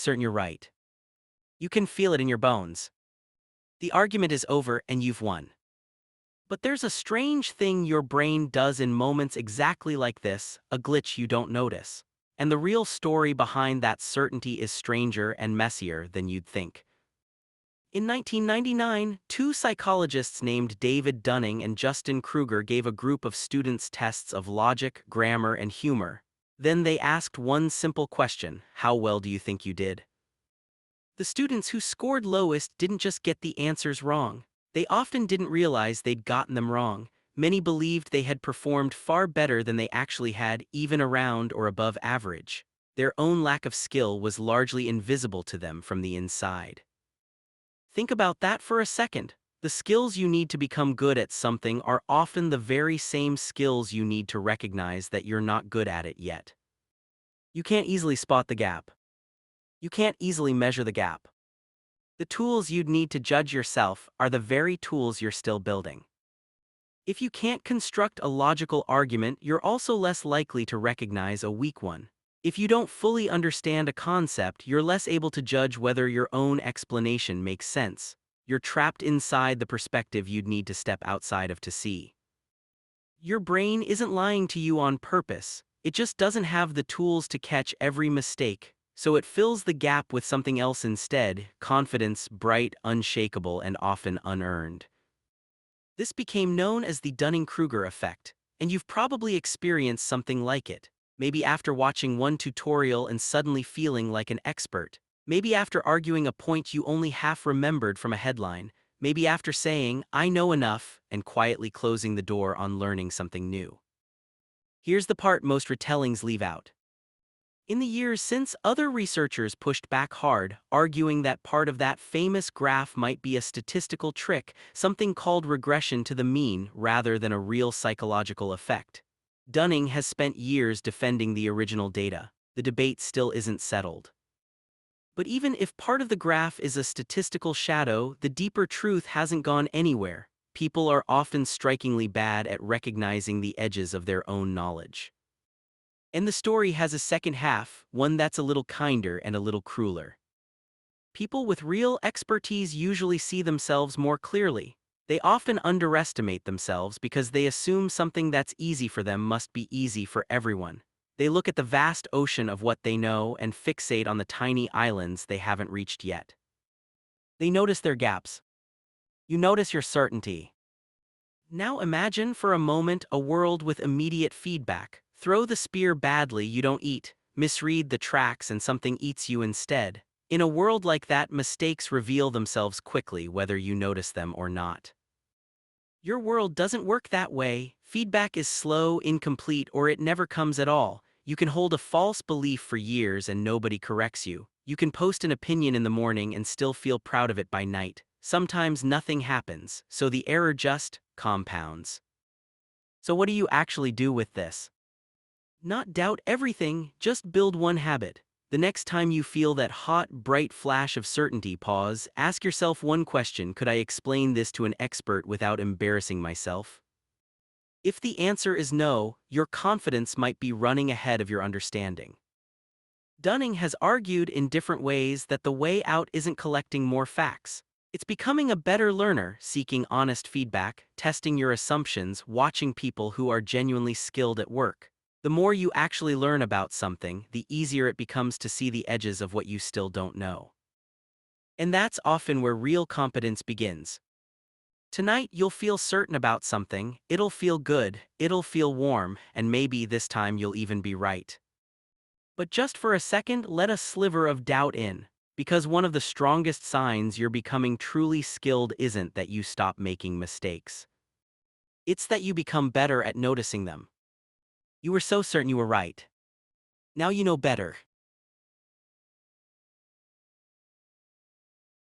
certain you're right. You can feel it in your bones. The argument is over and you've won. But there's a strange thing your brain does in moments exactly like this, a glitch you don't notice. And the real story behind that certainty is stranger and messier than you'd think. In 1999, two psychologists named David Dunning and Dunning-Kruger gave a group of students tests of logic, grammar, and humor. Then they asked one simple question: how well do you think you did? The students who scored lowest didn't just get the answers wrong. They often didn't realize they'd gotten them wrong. Many believed they had performed far better than they actually had, even around or above average. Their own lack of skill was largely invisible to them from the inside. Think about that for a second. The skills you need to become good at something are often the very same skills you need to recognize that you're not good at it yet. You can't easily spot the gap. You can't easily measure the gap. The tools you'd need to judge yourself are the very tools you're still building. If you can't construct a logical argument, you're also less likely to recognize a weak one. If you don't fully understand a concept, you're less able to judge whether your own explanation makes sense. You're trapped inside the perspective you'd need to step outside of to see. Your brain isn't lying to you on purpose, it just doesn't have the tools to catch every mistake, so it fills the gap with something else instead: confidence, bright, unshakable, and often unearned. This became known as the Dunning-Kruger effect, and you've probably experienced something like it. Maybe after watching one tutorial and suddenly feeling like an expert. Maybe after arguing a point you only half remembered from a headline. Maybe after saying, "I know enough," and quietly closing the door on learning something new. Here's the part most retellings leave out. In the years since, other researchers pushed back hard, arguing that part of that famous graph might be a statistical trick, something called regression to the mean rather than a real psychological effect. Dunning has spent years defending the original data. The debate still isn't settled. But even if part of the graph is a statistical shadow, the deeper truth hasn't gone anywhere. People are often strikingly bad at recognizing the edges of their own knowledge. And the story has a second half, one that's a little kinder and a little crueler. People with real expertise usually see themselves more clearly. They often underestimate themselves because they assume something that's easy for them must be easy for everyone. They look at the vast ocean of what they know and fixate on the tiny islands they haven't reached yet. They notice their gaps. You notice your certainty. Now imagine for a moment a world with immediate feedback. Throw the spear badly, you don't eat. Misread the tracks and something eats you instead. In a world like that, mistakes reveal themselves quickly whether you notice them or not. Your world doesn't work that way. Feedback is slow, incomplete, or it never comes at all. You can hold a false belief for years and nobody corrects you. You can post an opinion in the morning and still feel proud of it by night. Sometimes nothing happens, so the error just compounds. So what do you actually do with this? Not doubt everything, just build one habit. The next time you feel that hot, bright flash of certainty, pause, ask yourself one question: could I explain this to an expert without embarrassing myself? If the answer is no, your confidence might be running ahead of your understanding. Dunning has argued in different ways that the way out isn't collecting more facts. It's becoming a better learner, seeking honest feedback, testing your assumptions, watching people who are genuinely skilled at work. The more you actually learn about something, the easier it becomes to see the edges of what you still don't know. And that's often where real competence begins. Tonight you'll feel certain about something, it'll feel good, it'll feel warm, and maybe this time you'll even be right. But just for a second, let a sliver of doubt in, because one of the strongest signs you're becoming truly skilled isn't that you stop making mistakes. It's that you become better at noticing them. You were so certain you were right. Now you know better.